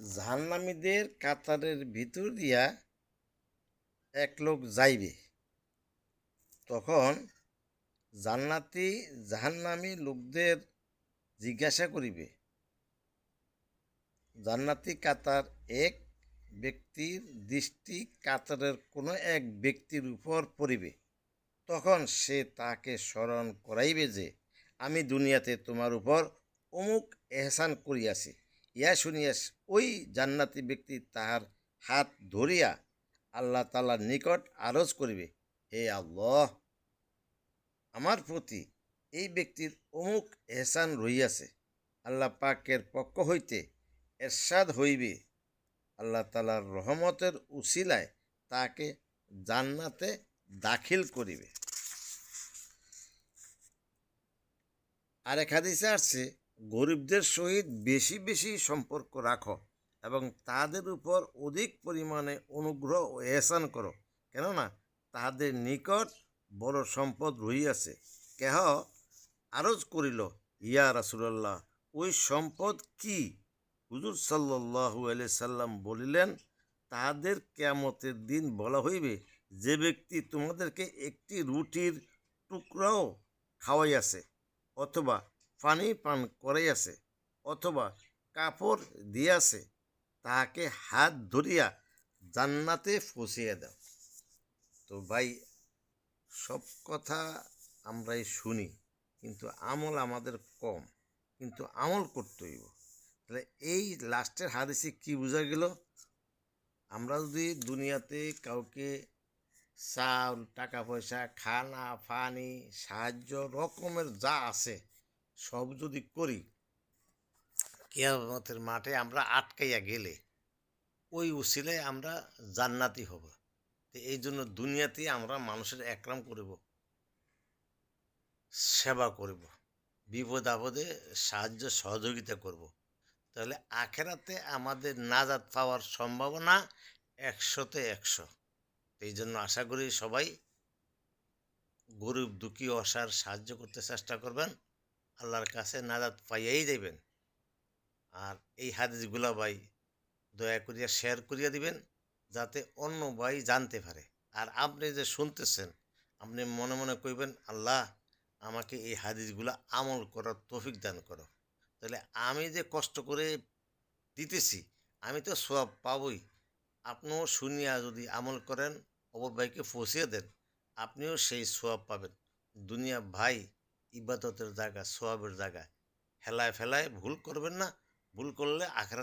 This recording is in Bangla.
জাহান্নামীদের কাতারের ভিতর দিয়া এক লোক যাইবে, তখন জান্নাতি জাহান্নামী লোকদের জিজ্ঞাসা করিবে। জান্নাতি কাতার এক ব্যক্তির দৃষ্টি কাতারের কোনো এক ব্যক্তির উপর পড়িবে, তখন সে তাকে স্মরণ করাইবে যে, আমি দুনিয়াতে তোমার উপর অমুক এহসান করিয়াছি। ইহা শুনিয়া ওই জান্নাতি ব্যক্তি তাহার হাত ধরিয়া আল্লাহ তাআলার নিকট আরজ করিবে, হে আল্লাহ, আমার প্রতি এই ব্যক্তির অমুক এহসান রহিয়াছে। আল্লাহ পাকের পক্ষ হইতে এরশাদ হইবে, আল্লাহ তাআলার রহমতের উসিলায় তাকে জান্নাতে দাখিল করিবে। আরেক হাদিসে আসছে, গরিবদের সহিত বেশি বেশি সম্পর্ক রাখো এবং তাদের উপর অধিক পরিমাণে অনুগ্রহ ও এহসান করো, কেননা তাহাদের নিকট বড় সম্পদ রহিয়াছে। কেহ আরজ করিল, ইয়া রাসূলুল্লাহ, ওই সম্পদ কি? হুজুর সাল্লাল্লাহু আলাইহি সাল্লাম বলিলেন, তাহাদের কিয়ামতের দিন বলা হইবে, যে ব্যক্তি তোমাদেরকে একটি রুটির টুকরাও খাওয়াইয়াছে, অথবা পানি পান করাইয়াছে, অথবা কাপড় দিয়াছে, তাহাকে হাত ধরিয়া জান্নাতে পৌঁছিয়া দাও। তো ভাই, সব কথা আমরাই শুনি, কিন্তু আমল আমাদের কম, কিন্তু আমল করতে হইব। তাহলে এই লাস্টের হাদিসে কি বোঝা গেল? আমরা যদি দুনিয়াতে কাউকে চাউল, টাকা পয়সা, খানা পানি, সাহায্য রকমের যা আছে সব যদি করি, কিয়ামতের মাঠে আমরা আটকাইয়া গেলে ওই উসিলায় আমরা জান্নাতি হব। তো এই জন্য দুনিয়াতেই আমরা মানুষের একরাম করব, সেবা করব, বিপদ আপদে সাহায্য সহযোগিতা করব। তাহলে আখেরাতে আমাদের নাজাত পাওয়ার সম্ভাবনা 100-তে 100। এই জন্য আশা করি সবাই গরিব দুঃখী অসহায়ের সাহায্য করতে চেষ্টা করবেন, আল্লাহর কাছে নাজাত পাইয়াই যাইবেন। আর এই হাদিসগুলা ভাই দয়া করিয়া শেয়ার করিয়া দিবেন, যাতে অন্য ভাই জানতে পারে। আর আপনি যে শুনতেছেন, আপনি মনে মনে কইবেন, আল্লাহ আমাকে এই হাদিসগুলা আমল করার তৌফিক দান করো। তাহলে আমি যে কষ্ট করে দিতেছি, আমি তো সওয়াব পাবই। আপনিও শুনিয়া যদি আমল করেন, অপর ভাইকে পৌঁছিয়ে দেন, আপনিও সেই সওয়াব পাবেন। দুনিয়া ভাই ইবাদতের জায়গা, সওয়াবের জায়গা। হেলায় ফেলায় ভুল করবেন না, ভুল করলে আখেরাতে